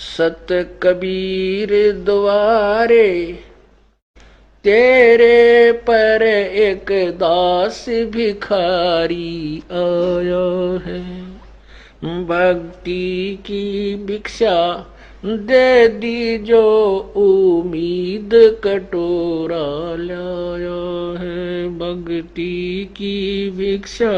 सत कबीर द्वारे तेरे पर एक दास भिखारी आया है। भक्ति की भिक्षा दे दी जो उम्मीद कटोरा लाया है। भक्ति की भिक्षा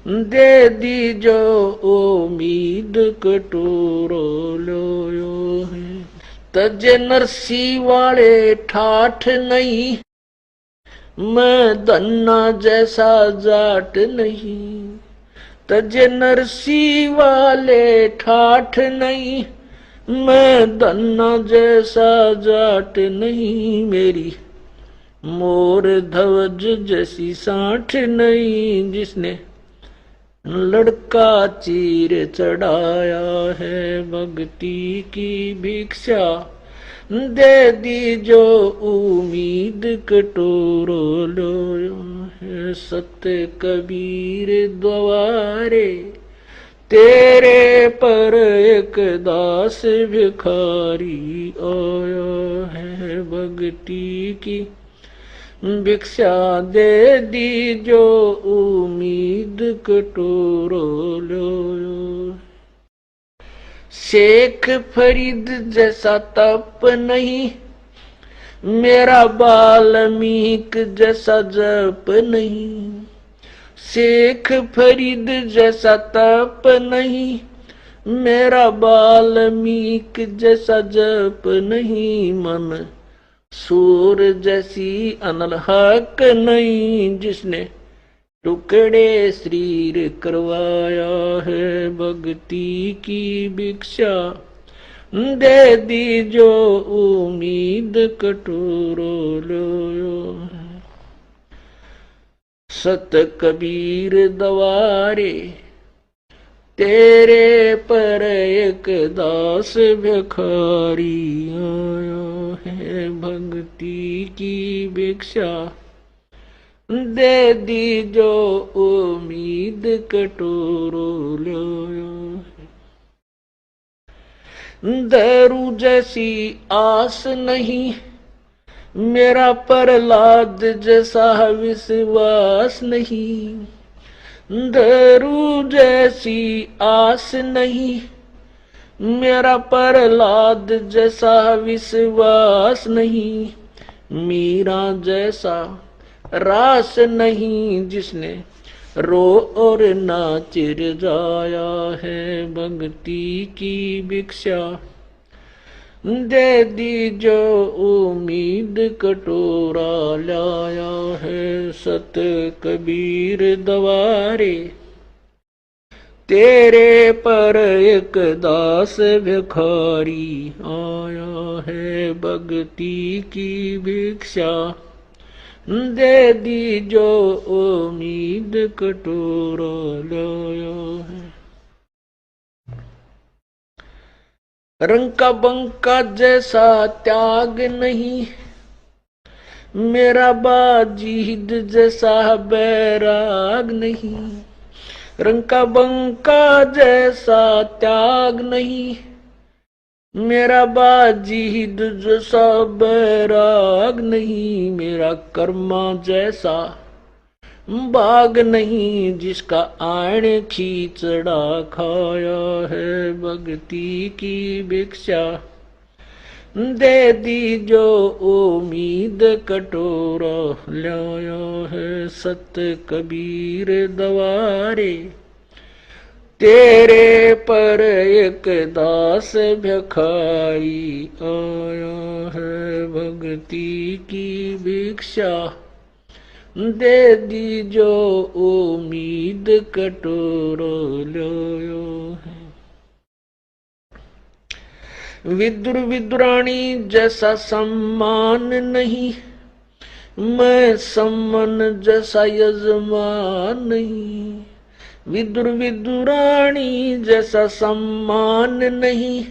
दे दी जो उम्मीद कटोरा लाया है। तज नरसी वाले ठाठ नहीं, मैं धन्ना जैसा जाट नहीं। तज नरसी वाले ठाठ नहीं, मैं धन्ना जैसा जाट नहीं। मेरी मोर ध्वज जैसी साठ नहीं, जिसने लड़का चीर चढ़ाया है। भक्ति की भिक्षा दे दी जो उम्मीद कटोरो लो है। सत्य कबीर द्वारे तेरे पर एक दास भिखारी आया है। भक्ति की भिक्षा दे दी जो उम्मीद कटोरो लो। शेख फरीद जैसा तप नहीं, मेरा वाल्मीक जैसा जप नहीं। शेख फरीद जैसा तप नहीं, मेरा वाल्मीक जैसा जप नहीं। मन सूर जैसी अनलहक नहीं, जिसने टुकड़े शरीर करवाया है। भक्ति की भिक्षा दे दी जो उम्मीद कटोरो लो। सत कबीर द्वारे तेरे पर एक दास भिखारी आया है। भक्ति की भिक्षा दे दी जो उम्मीद कटोरो लो। दारू जैसी आस नहीं, मेरा प्रहलाद जैसा विश्वास नहीं। दारू जैसी आस नहीं, मेरा प्रहलाद जैसा विश्वास नहीं। मीरा जैसा रास नहीं, जिसने रो और नाच जाया है। भक्ति की भिक्षा दे दी जो उम्मीद कटोरा लाया है। सत कबीर द्वारे तेरे पर एक दास भिखारी आया है। भक्ति की भिक्षा दे दी जो उम्मीद कटोरा लाया है। रंग का बंका जैसा त्याग नहीं, मेरा बाजीद जैसा बैराग नहीं। रंग का बंका जैसा त्याग नहीं, मेरा बाजीद जैसा बैराग नहीं। मेरा कर्मा जैसा बाग नहीं, जिसका आण खींचड़ा खाया है। भक्ति की भिक्षा दे दी जो उम्मीद कटोरा लाया है। सत कबीर द्वारे तेरे पर एक दास भिखारी आया है। भक्ति की भिक्षा दे दी जो उम्मीद कटोरो लो है। विदुर विदुरानी जैसा सम्मान नहीं, मैं सम्मन जैसा यजमान नहीं। विदुर विदुरानी जैसा सम्मान नहीं,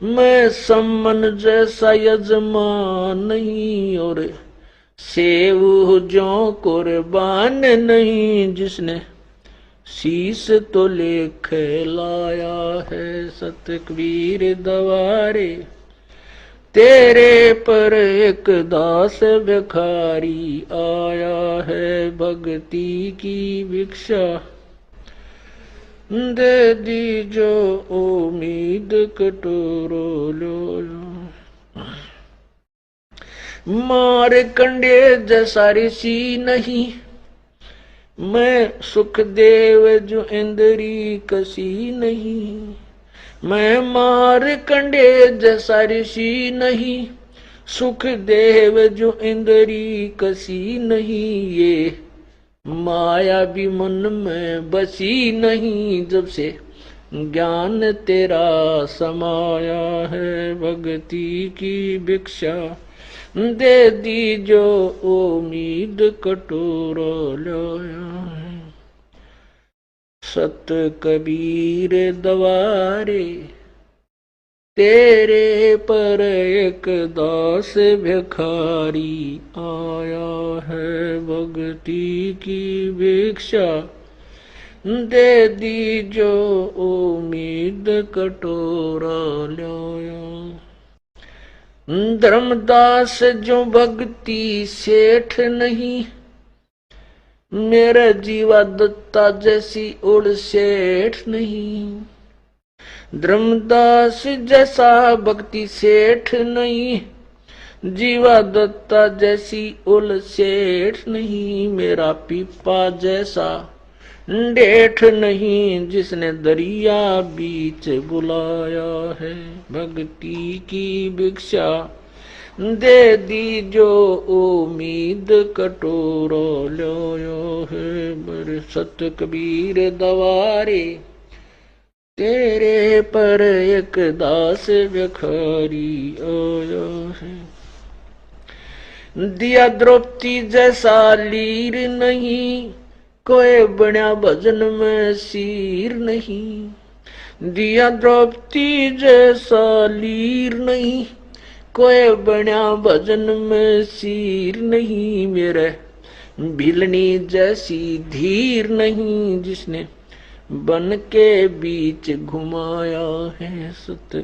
मैं सम्मन जैसा यजमान नहीं। और सेव जो कुर्बान नहीं, जिसने शीस तो लेख लाया है सत कबीर दवारे। तेरे पर एक दास भिखारी आया है भक्ति की भिक्षा। दे दी जो उम्मीद कटोरो लो लो। मार कंडे जैसा ऋषि नहीं, मैं सुखदेव जो इंद्री कसी नहीं। मैं मार कंडे जैसा ऋषि नहीं, सुखदेव जो इंद्री कसी नहीं। ये माया भी मन में बसी नहीं, जब से ज्ञान तेरा समाया है भक्ति की भिक्षा। दे दी जो उम्मीद कटोरा लाया है सत कबीर दवारे। तेरे पर एक दास भिखारी आया है भक्ति की भिक्षा। दे दी जो उम्मीद कटोरा लाया। धर्मदास जो भक्ति सेठ नहीं, मेरा जीवा दत्ता जैसी उड़ सेठ नहीं। धर्मदास जैसा भक्ति सेठ नहीं, जीवा दत्ता जैसी उल सेठ नहीं। मेरा पीपा जैसा डेठ नहीं, जिसने दरिया बीच बुलाया है भक्ति की भिक्षा। दे दी जो उम्मीद कटोरा लाया है मेरे सत कबीर दवारे। तेरे पर एक दास भिखारी आया है। दिया द्रौपदी जैसा लीर नहीं, कोई बना भजन में सीर नहीं। दिया द्रौपदी जैसा लीर नहीं, कोई बना भजन में सीर नहीं। मेरे भिलनी जैसी धीर नहीं, जिसने बन के बीच घुमाया है सत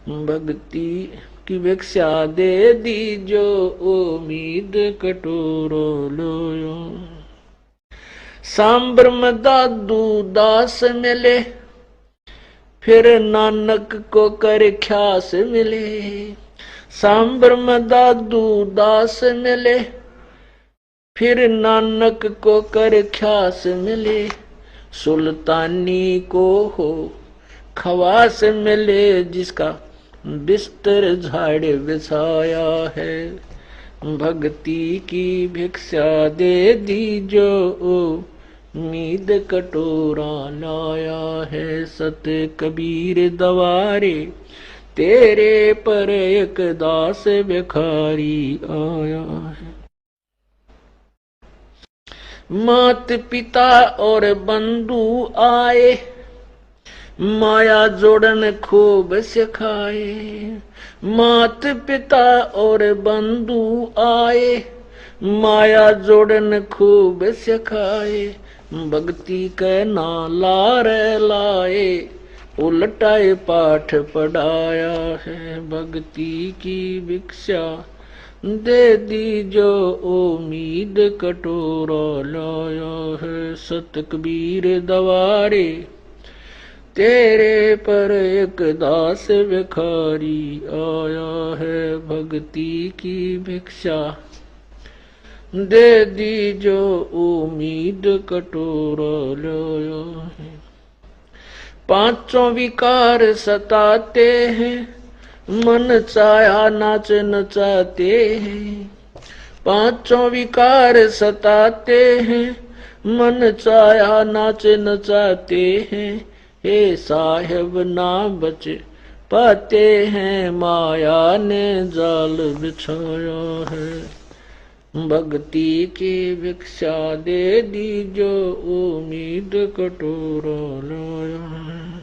भक्ति की भिक्षा। दे दी जो उम्मीद कटोरा लाया। सांबर में दादू दास मिले, फिर नानक को कर ख्यास मिले। सांबर में दादू दास मिले, फिर नानक को कर ख्यास मिले। सुल्तानी को हो खवास मिले, जिसका बिस्तर झाड़ बिछाया है भक्ति की भिक्षा। दे दी जो उम्मीद कटोरा लाया है सत कबीर दवारे। तेरे पर एक दास भिखारी आया है। मात पिता और बंधु आए, माया जोड़न खूब सिखाए। मात पिता और बंधु आए, माया जोड़न खूब सिखाए। भक्ति के नाला रे लाए, उलटाए पाठ पढ़ाया है भक्ति की भिक्षा। दे दी जो उम्मीद कटोरा लाया है सत कबीर दवारे। तेरे पर एक दास भिखारी आया है भक्ति की भिक्षा। दे दी जो उम्मीद कटोरा लाया है। पांचों विकार सताते हैं, मन चाया नाच नचाते हैं। पांचों विकार सताते हैं, मन चाया नाच नचाते हैं। हे साहेब ना बच पाते हैं, माया ने जाल बिछाया है भक्ति की भिक्षा। दे दी जो उम्मीद कटोरा लाया है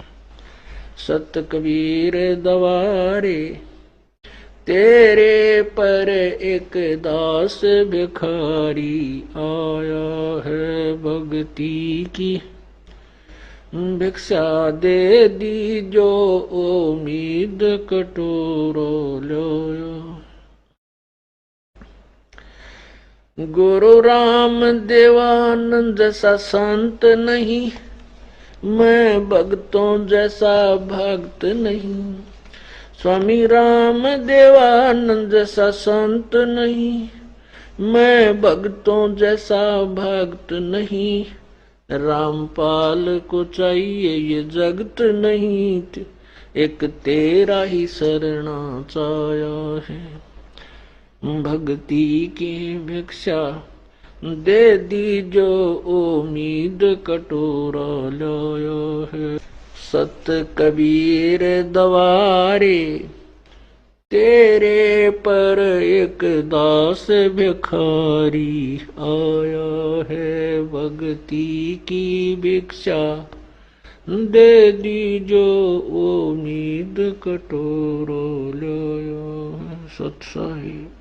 सत कबीर दवारे। तेरे पर एक दास भिखारी आया है भक्ति की भिक्षा दे दीजो उम्मीद कटोरो लो। गुरु राम देवानंद जैसा संत नहीं, मैं भक्तों जैसा भक्त नहीं। स्वामी राम देवानंद जैसा संत नहीं, मैं भक्तों जैसा भक्त नहीं। रामपाल को चाहिए ये जगत नहीं, एक तेरा ही शरणा चाया है। भक्ति की भिक्षा दे दीजो उम्मीद कटोरा लाया है। सत कबीर दवारे तेरे पर एक दास भिखारी आया है। भक्ति की भिक्षा दे दीजो उम्मीद कटोरो लाया है। सत साहिब।